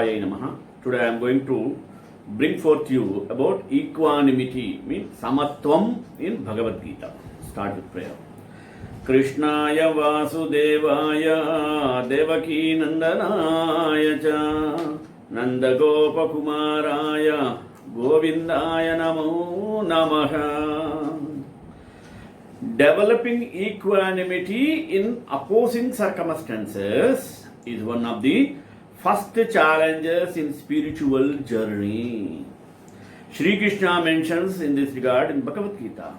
Buddhaya Namaha. Today I am going to bring forth you about equanimity, means samatvam in Bhagavad Gita. Start with prayer. Krishnaya Vasudevaya Devaki Nandanaya Cha Nandagopakumaraya Govindaya Namo Namaha. Developing equanimity in opposing circumstances is one of the first challenges in spiritual journey. Shri Krishna mentions in this regard in Bhagavad Gita.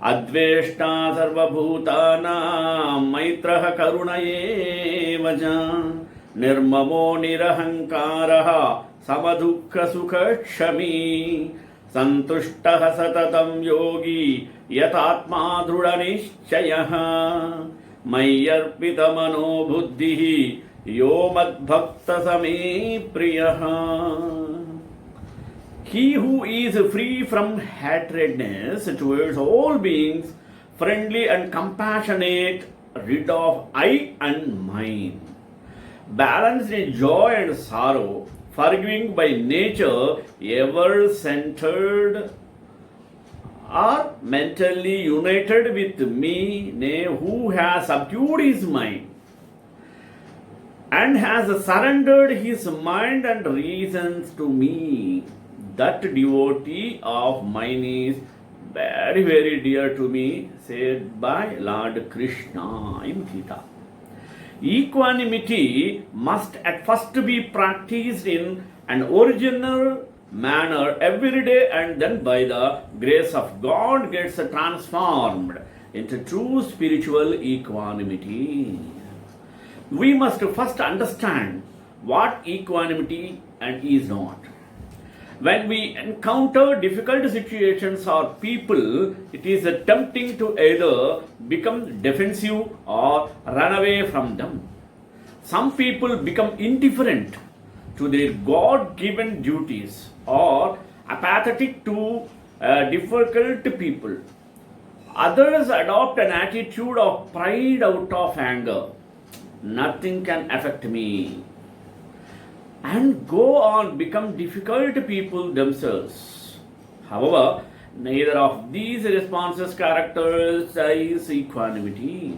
Adveshta sarvabhutanam maitraha karunayevaja nirmamo nirahankaraha samadukha sukha kshami santushtaha satatam yogi yatatma dhruda nishchayaha mayyarpita mano buddhihi yo madbhakta same priyaha. He who is free from hatredness towards all beings, friendly and compassionate, rid of I and mine, balanced in joy and sorrow, forgiving by nature, ever centered or mentally united with me, nay, who has subdued his mind and has surrendered his mind and reasons to me, that devotee of mine is very, very dear to me, said by Lord Krishna in Gita. Equanimity must at first be practiced in an original manner every day, and then by the grace of God gets transformed into true spiritual equanimity. We must first understand what equanimity and is not. When we encounter difficult situations or people, it is tempting to either become defensive or run away from them. Some people become indifferent to their God-given duties or apathetic to difficult people. Others adopt an attitude of pride out of anger. Nothing can affect me, and go on become difficult people themselves. However, neither of these responses characterize equanimity.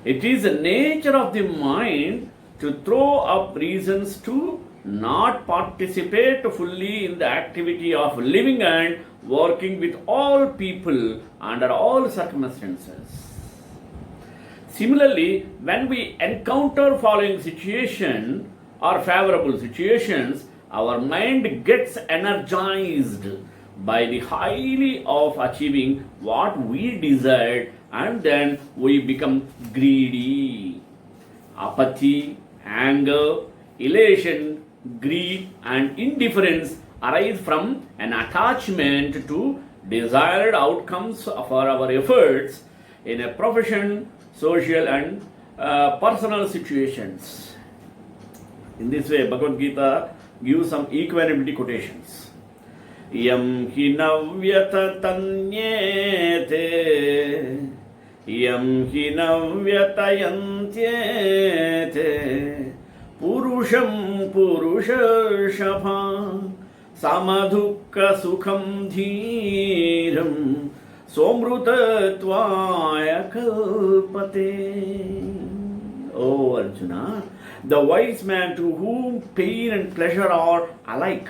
It is the nature of the mind to throw up reasons to not participate fully in the activity of living and working with all people under all circumstances. Similarly, when we encounter following situation or favorable situations, our mind gets energized by the highly of achieving what we desired, and then we become greedy. Apathy, anger, elation, greed and indifference arise from an attachment to desired outcomes for our efforts in a profession, social and personal situations. In this way, Bhagavad Gita gives some equanimity quotations. Yam hi navyata tanyete, yam hi navyata yantyete, purusham purusharshapha, samadhukka sukham dhiram, somrutatvaya kalpate. O Arjuna, the wise man to whom pain and pleasure are alike,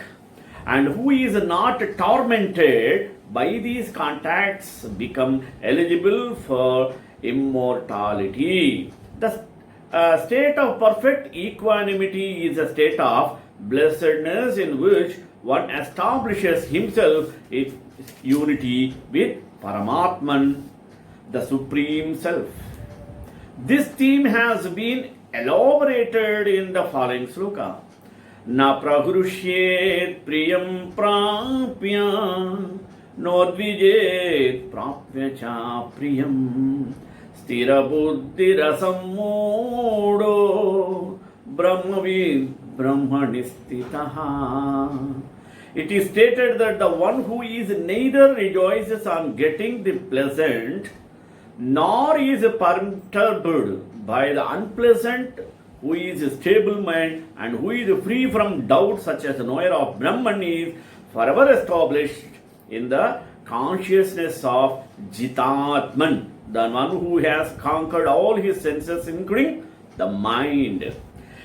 and who is not tormented by these contacts, become eligible for immortality. The state of perfect equanimity is a state of blessedness in which one establishes himself in unity with Paramatman, the Supreme Self. This theme has been elaborated in the following sloka. Na prahrushyet priyam prapya nodvijet prapya cha priyam stira buddhirasam modo brahmavid brahmanistitaha. It is stated that the one who is neither rejoices on getting the pleasant nor is perturbed by the unpleasant who is a stable mind, and who is free from doubt, such as the knower of Brahman, is forever established in the consciousness of Jitatman, the one who has conquered all his senses, including the mind.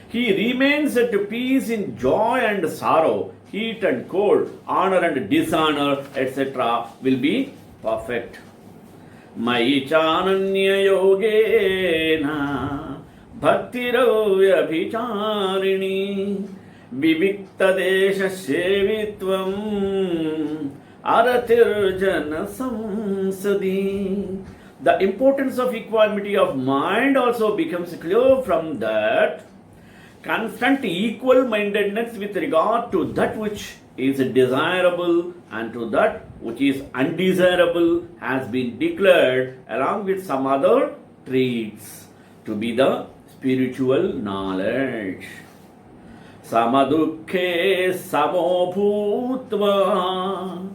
He remains at peace in joy and sorrow, heat and cold, honor and dishonor, etc. will be perfect. Mai chananya yogena bhaktiravyavicharini vivikta desha sevitvam aratirjana samsadi. The importance of equanimity of mind also becomes clear from that. Constant equal mindedness with regard to that which is desirable and to that which is undesirable has been declared along with some other traits to be the spiritual knowledge. Samadukhe samo bhutva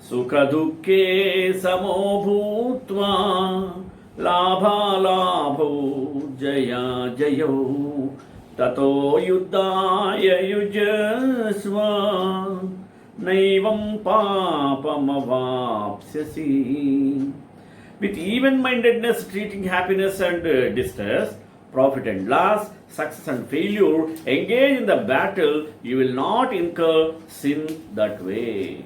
sukadukhe samo bhutva labha labho jaya jayo tato yuddhaya yujasva naivam papamavapsyasi. With even-mindedness treating happiness and distress, profit and loss, success and failure, engage in the battle, you will not incur sin that way.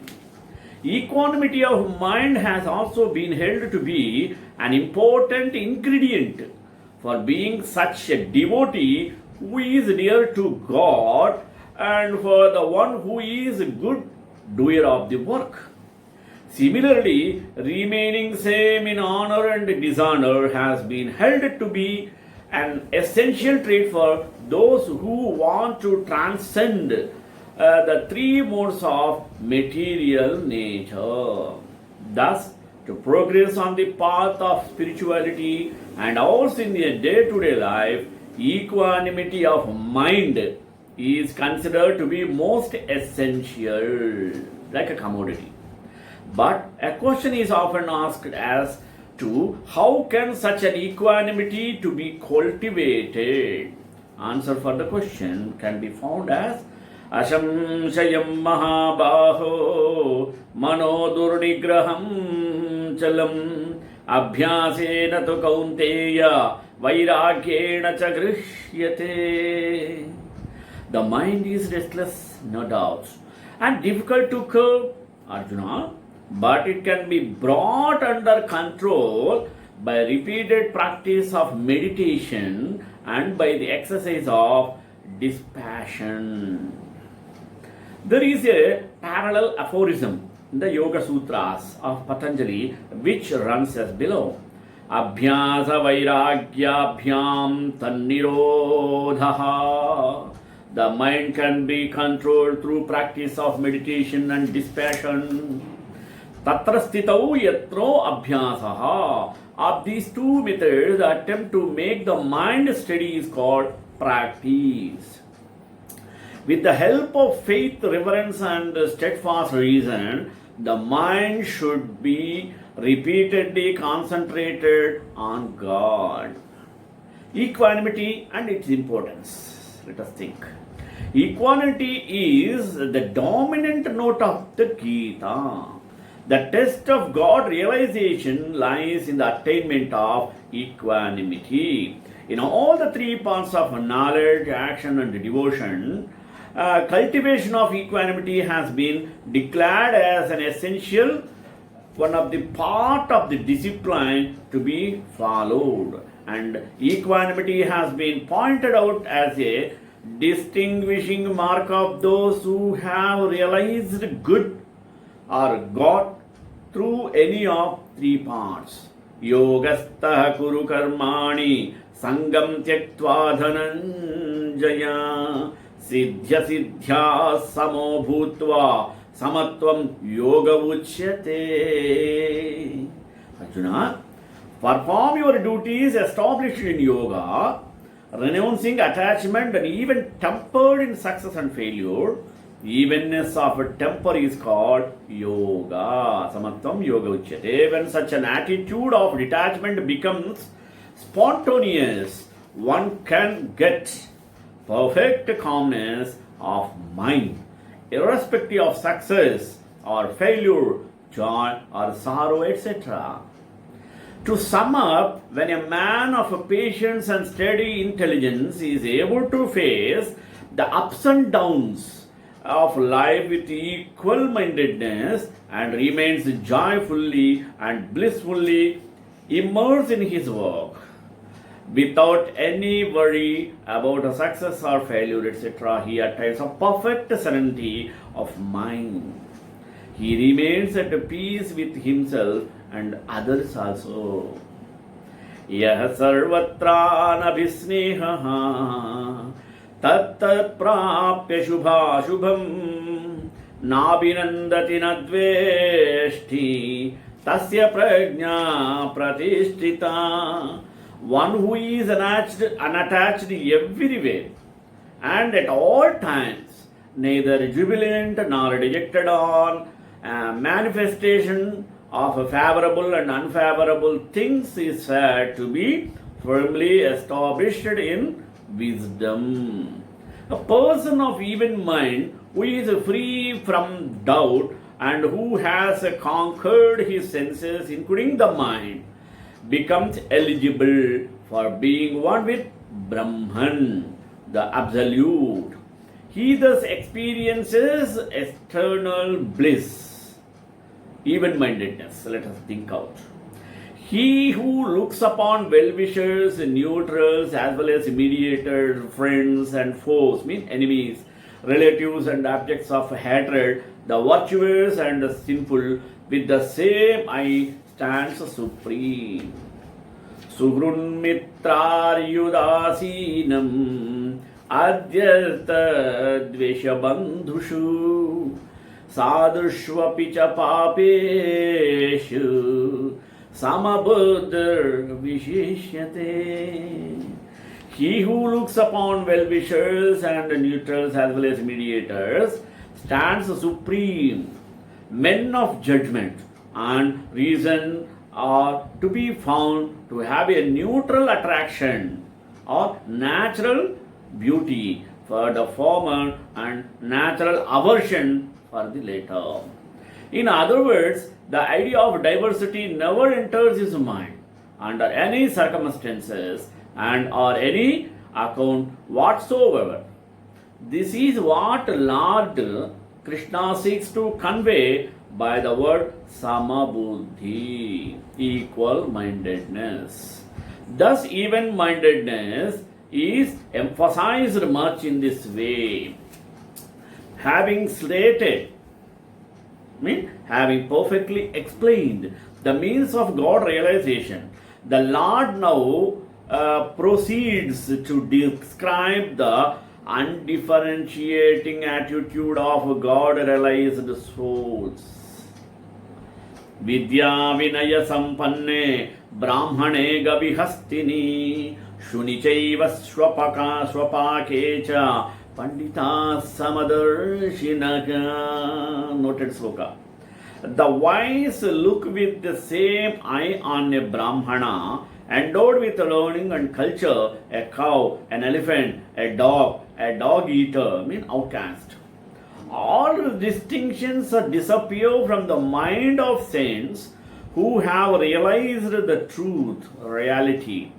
Equanimity of mind has also been held to be an important ingredient for being such a devotee who is near to God and for the one who is a good doer of the work. Similarly, remaining same in honor and dishonor has been held to be an essential trait for those who want to transcend the three modes of material nature. Thus, to progress on the path of spirituality and also in a day-to-day life, equanimity of mind is considered to be most essential, like a commodity. But a question is often asked as to how can such an equanimity to be cultivated? Answer for the question can be found as Ashamshayam Mahabaho Mano Durnigraham Chalam Abhyasena tu Kaunteya Vairagyena cha Grishyate. The mind is restless, no doubt, and difficult to curb, Arjuna, but it can be brought under control by repeated practice of meditation and by the exercise of dispassion. There is a parallel aphorism in the Yoga Sutras of Patanjali which runs as below. Abhyasa vairagyabhyam tannirodhaha. The mind can be controlled through practice of meditation and dispassion. Tatra stitau yatro abhyasaha. Of these two methods, the attempt to make the mind steady is called practice. With the help of faith, reverence, and steadfast reason, the mind should be repeatedly concentrated on God. Equanimity and its importance. Let us think. Equanimity is the dominant note of the Gita. The test of God realization lies in the attainment of equanimity. In all the three parts of knowledge, action, and devotion, cultivation of equanimity has been declared as an essential one of the part of the discipline to be followed, and equanimity has been pointed out as a distinguishing mark of those who have realized good or God through any of three parts. Yogastha kuru karmani sangam tyaktva dhananjaya siddhya siddhya samo bhutva samatvam yoga uchyate. Arjuna, perform your duties established in yoga, renouncing attachment and even tempered in success and failure. Evenness of a temper is called yoga. Samatvam yoga uchyate. When such an attitude of detachment becomes spontaneous, one can get perfect calmness of mind, irrespective of success or failure, joy or sorrow, etc. To sum up, when a man of patience and steady intelligence is able to face the ups and downs of life with equal mindedness and remains joyfully and blissfully immersed in his work, without any worry about a success or failure, etc., he attains a perfect serenity of mind. He remains at peace with himself and others also. Yah sarvatrānabhisnehaha tattat prāpya shubhāshubham nābhinandati nadveshti tasya prajñā pratishtita. One who is unattached everywhere and at all times, neither jubilant nor dejected on manifestation of favorable and unfavorable things, is said to be firmly established in wisdom. A person of even mind who is free from doubt and who has conquered his senses, including the mind, becomes eligible for being one with Brahman, the Absolute. He thus experiences eternal bliss. Even-mindedness, let us think out. He who looks upon well-wishers, neutrals, as well as mediators, friends and foes, mean enemies, relatives and objects of hatred, the virtuous and the sinful, with the same eye stands supreme. Sugrunmitraryudasinam adyarta dveshabandhushu sadhushvapi cha papeshu samabuddhar vishishyate. He who looks upon well-wishers and neutrals as well as mediators stands supreme. Men of judgment and reason are to be found to have a neutral attraction or natural beauty for the former and natural aversion for the later. In other words, the idea of diversity never enters his mind under any circumstances and or any account whatsoever. This is what Lord Krishna seeks to convey by the word samabuddhi, equal-mindedness. Thus, even-mindedness is emphasized much in this way. Having stated, having perfectly explained the means of God realization, the Lord now proceeds to describe the undifferentiating attitude of God realized souls. Vidya vinaya sampanne brahmane gavihastini shunichaiva swapakecha pandita samadarshinaga. Noted sloka. The wise look with the same eye on a brahmana endowed with learning and culture, a cow, an elephant, a dog eater, outcast. All distinctions disappear from the mind of saints who have realized the truth, reality.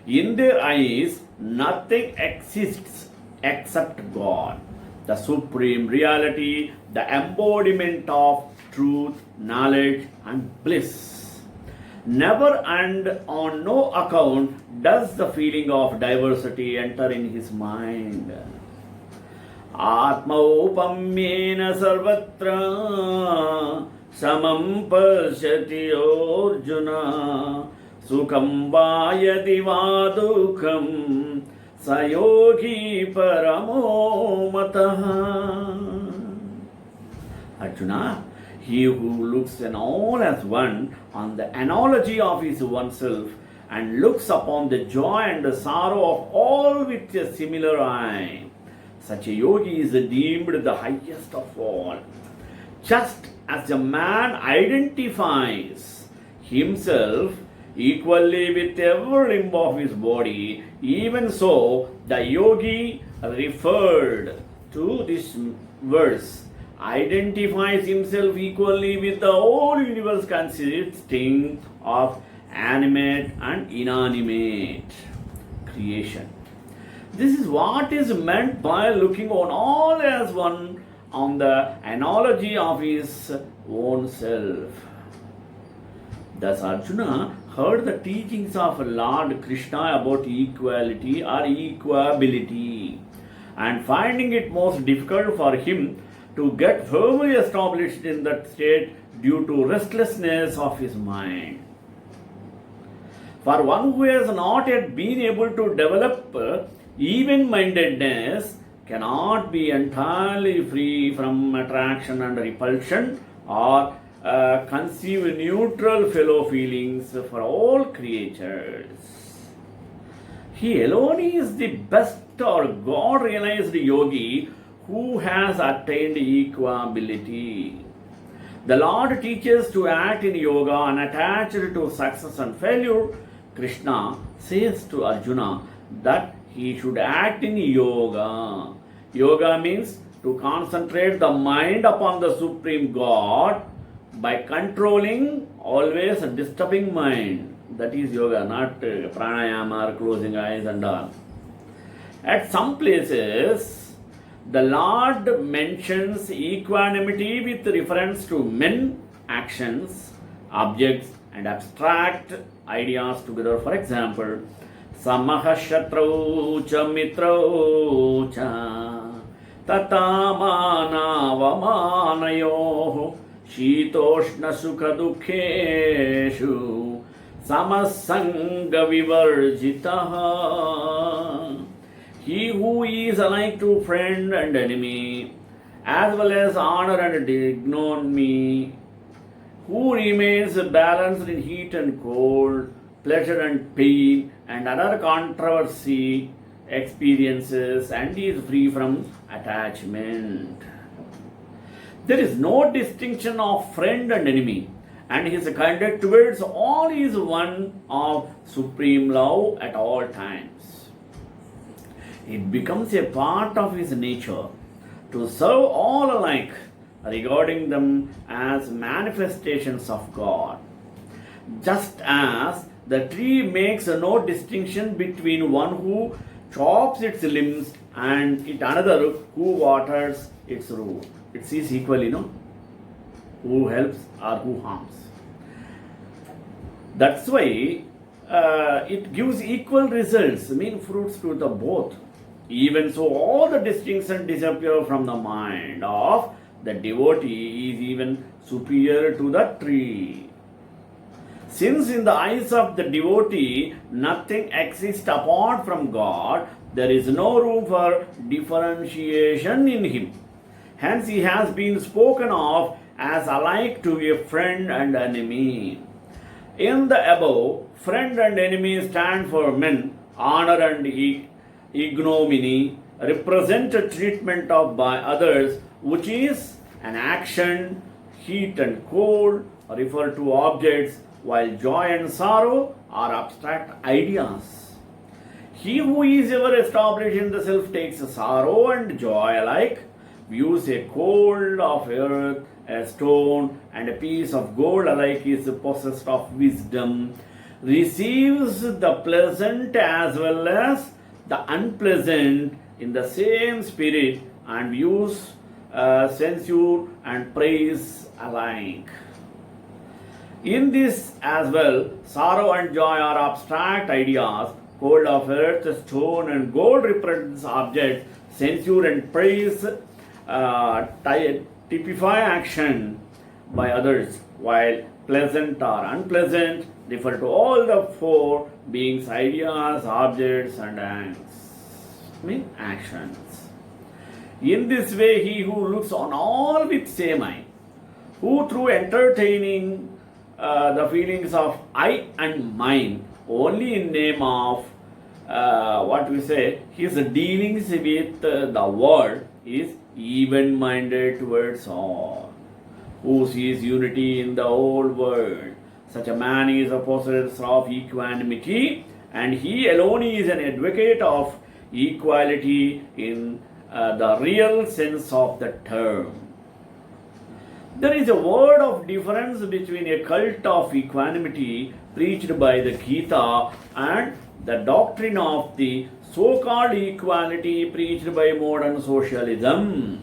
In their eyes, nothing exists except God, the supreme reality, the embodiment of truth, knowledge, and bliss. Never and on no account does the feeling of diversity enter in his mind. Atmaupamyena sarvatra samam pashyati Arjuna sukham va yadi va dukham sayogi paramo mataha. Arjuna, he who looks in all as one on the analogy of his oneself and looks upon the joy and the sorrow of all with a similar eye, such a yogi is deemed the highest of all. Just as a man identifies himself equally with every limb of his body, even so the yogi referred to this verse identifies himself equally with the whole universe consisting of animate and inanimate creation. This is what is meant by looking on all as one on the analogy of his own self. Thus Arjuna heard the teachings of Lord Krishna about equality or equability, and finding it most difficult for him to get firmly established in that state due to restlessness of his mind. For one who has not yet been able to develop even-mindedness cannot be entirely free from attraction and repulsion or conceive neutral fellow feelings for all creatures. He alone is the best or God realized yogi who has attained equability. The Lord teaches to act in yoga unattached to success and failure. Krishna says to Arjuna that he should act in yoga. Yoga means to concentrate the mind upon the Supreme God by controlling always a disturbing mind. That is yoga, not pranayama or closing eyes and all. At some places, the Lord mentions equanimity with reference to men, actions, objects, and abstract ideas together. For example, Samaha Shatrau cha Mitrau cha Tatamana Shitoshna Sukha Dukheshu Samasanga Vivarjitaha. He who is alike to friend and enemy, as well as honor and ignominy, who remains balanced in heat and cold, pleasure and pain, and other controversy experiences, and is free from attachment. There is no distinction of friend and enemy, and his conduct towards all is one of supreme love at all times. It becomes a part of his nature to serve all alike, regarding them as manifestations of God. Just as the tree makes no distinction between one who chops its limbs and another who waters its root. It sees equally, who helps or who harms. That's why it gives equal results, fruits to the both. Even so, all the distinctions disappear from the mind of the devotee is even superior to the tree. Since in the eyes of the devotee nothing exists apart from God, there is no room for differentiation in him. Hence he has been spoken of as alike to a friend and enemy. In the above, friend and enemy stand for men, honor and ignominy, represent a treatment of by others, which is an action, heat and cold refer to objects, while joy and sorrow are abstract ideas. He who is ever established in the self takes sorrow and joy alike, views a coal of earth, a stone, and a piece of gold alike is possessed of wisdom, receives the pleasant as well as the unpleasant in the same spirit, and views censure and praise alike. In this as well, sorrow and joy are abstract ideas. Cold of earth, stone, and gold represents objects. Censure and praise typify action by others, while pleasant or unpleasant refer to all the four beings, ideas, objects, and actions. In this way, he who looks on all with same eye, who through entertaining the feelings of I and mine only in name of his dealings with the world is even-minded towards all, who sees unity in the whole world. Such a man is a possessor of equanimity, and he alone is an advocate of equality in the real sense of the term. There is a word of difference between a cult of equanimity preached by the Gita and the doctrine of the so-called equality preached by modern socialism.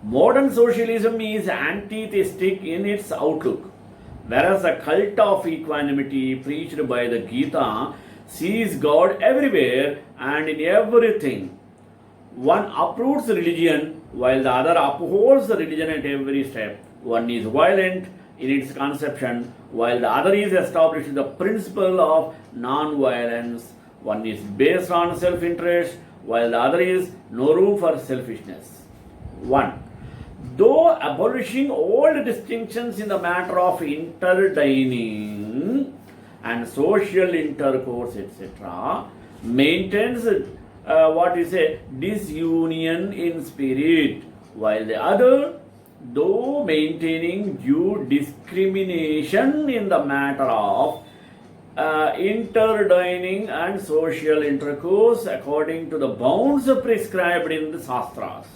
Modern socialism is antitheistic in its outlook, whereas the cult of equanimity preached by the Gita sees God everywhere and in everything. One uproots religion while the other upholds the religion at every step. One is violent in its conception while the other is established the principle of non-violence. One is based on self-interest while the other is no room for selfishness. 1. Though abolishing all distinctions in the matter of interdining and social intercourse, etc., maintains disunion in spirit, while the other, though maintaining due discrimination in the matter of interdining and social intercourse according to the bounds prescribed in the Shastras,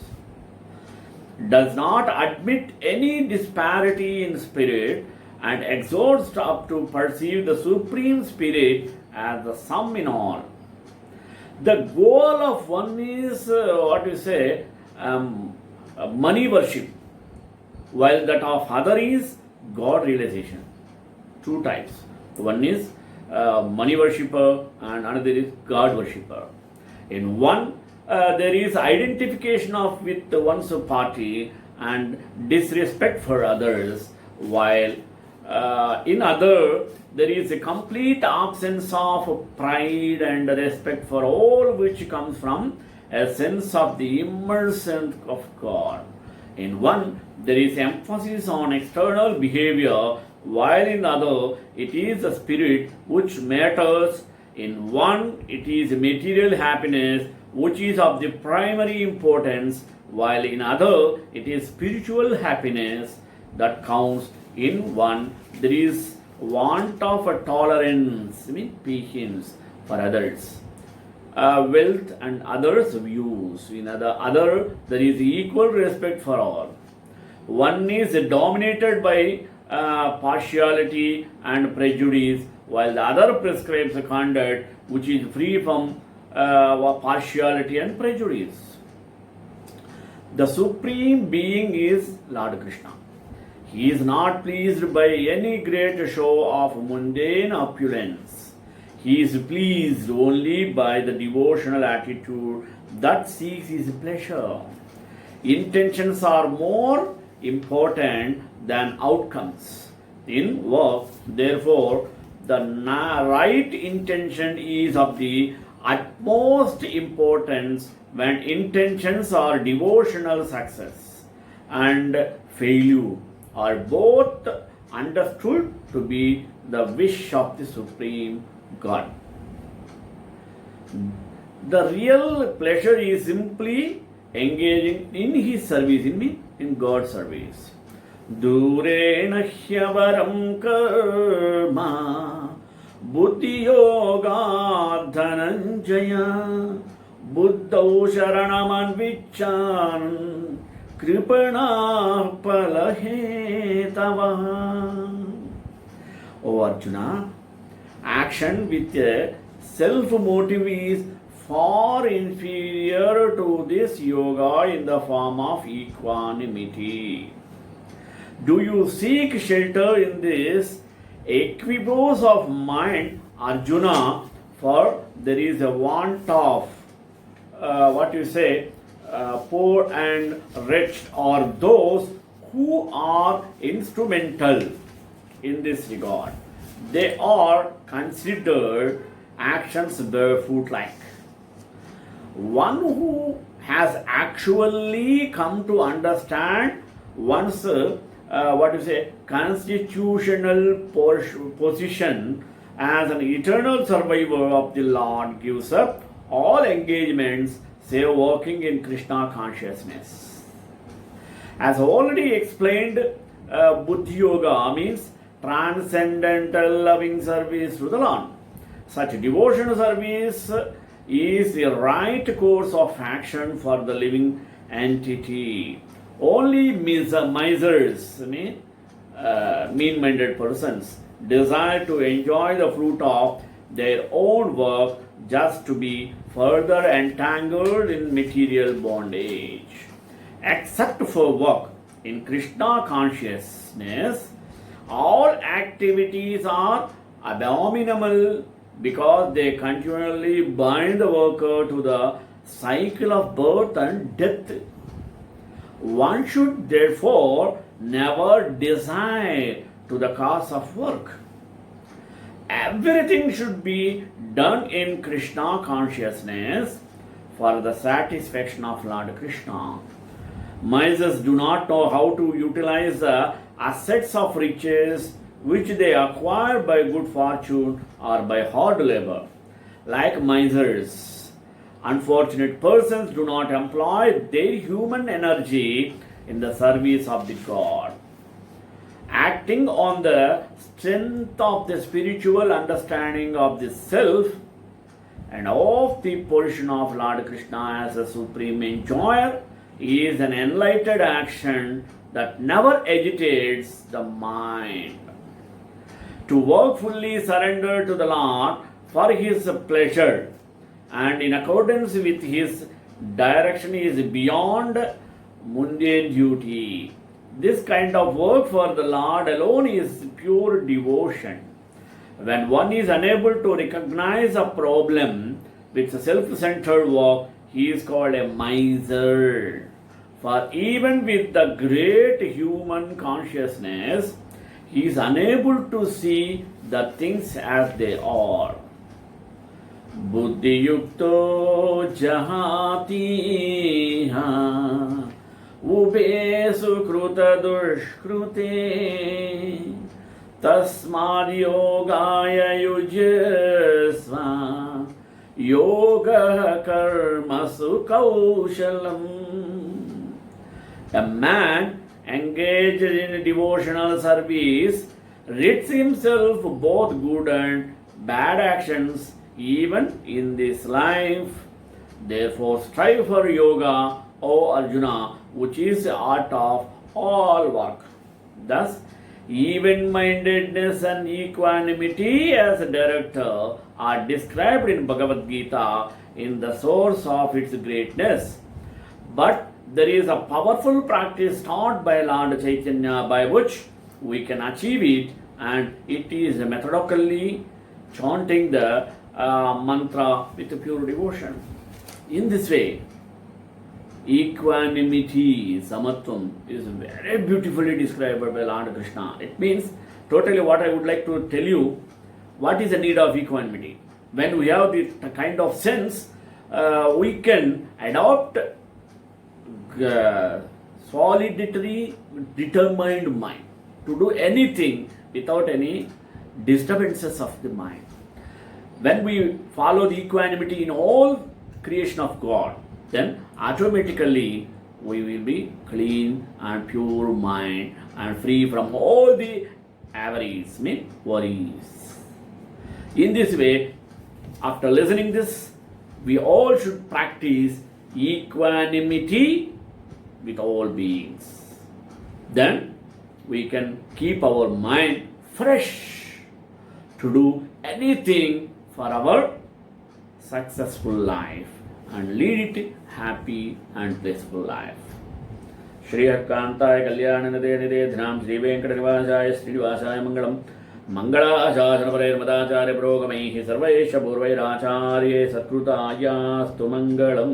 does not admit any disparity in spirit and exhorts up to perceive the Supreme Spirit as the sum in all. The goal of one is money worship, while that of other is God realization. Two types. One is money worshipper and another is God worshipper. In one, there is identification with one's party and disrespect for others, while in other there is a complete absence of pride and respect for all, which comes from a sense of the immersion of God. In one, there is emphasis on external behavior, while in other it is the spirit which matters. In one, it is material happiness which is of the primary importance, while in other it is spiritual happiness that counts. In one, there is want of a tolerance, patience for others, wealth and others' views. In other, there is equal respect for all. One is dominated by partiality and prejudice, while the other prescribes a conduct which is free from partiality and prejudice. The Supreme Being is Lord Krishna. He is not pleased by any great show of mundane opulence. He is pleased only by the devotional attitude that seeks his pleasure. Intentions are more important than outcomes. In work, therefore, the right intention is of the utmost importance when intentions are devotional success and failure are both understood to be the wish of the Supreme God. The real pleasure is simply engaging in His service, in God's service. Durena hyavaram karma buddhi yoga dhananjaya buddhau sharanam anvichan kripana palahetava. O Arjuna, action with a self-motive is far inferior to this yoga in the form of equanimity. Do you seek shelter in this equipoise of mind, Arjuna? For there is a want of poor and wretched are those who are instrumental in this regard. They are considered actions barefoot like. One who has actually come to understand one's constitutional position as an eternal survivor of the Lord gives up all engagements save working in Krishna consciousness. As already explained, Buddhi Yoga means transcendental loving service to the Lord. Such devotional service is the right course of action for the living entity. Only misers, mean-minded persons, desire to enjoy the fruit of their own work just to be further entangled in material bondage. Except for work in Krishna consciousness, all activities are abominable because they continually bind the worker to the cycle of birth and death. One should therefore never desire to the cause of work. Everything should be done in Krishna consciousness for the satisfaction of Lord Krishna. Misers do not know how to utilize the assets of riches which they acquire by good fortune or by hard labor. Like misers, unfortunate persons do not employ their human energy in the service of the God. Acting on the strength of the spiritual understanding of the self and of the position of Lord Krishna as a supreme enjoyer is an enlightened action that never agitates the mind. To work fully surrendered to the Lord for His pleasure and in accordance with His direction is beyond mundane duty. This kind of work for the Lord alone is pure devotion. When one is unable to recognize a problem with self-centered work, he is called a miser. For even with the great human consciousness, he is unable to see the things as they are. Buddhi yukto jahati ha ube sukruta dushkrute tasmad yogaya yujasva yoga karmasu kaushalam. A man engaged in devotional service rids himself of both good and bad actions even in this life. Therefore strive for yoga, O Arjuna, which is the art of all work. Thus, even-mindedness and equanimity as a director are described in Bhagavad Gita in the source of its greatness. But there is a powerful practice taught by Lord Chaitanya by which we can achieve it, and it is methodically chanting the mantra with pure devotion. In this way, equanimity, samatvam, is very beautifully described by Lord Krishna. It means, totally what I would like to tell you, what is the need of equanimity? When we have this kind of sense, we can adopt solitary, determined mind to do anything without any disturbances of the mind. When we follow the equanimity in all creation of God, then automatically we will be clean and pure mind and free from all the avarice, worries. In this way, after listening this, we all should practice equanimity with all beings. Then we can keep our mind fresh to do anything for our successful life and lead it happy and blissful life. Shri Kantaaya Kalyananade Nide Dhanam Shri Venkatanivasaaya Srinivasaya Mangalam Mangalaashasanapare Madacharya Purogamaihi Sarvaisha Purvairacharye Satkrutāyastu Mangalam.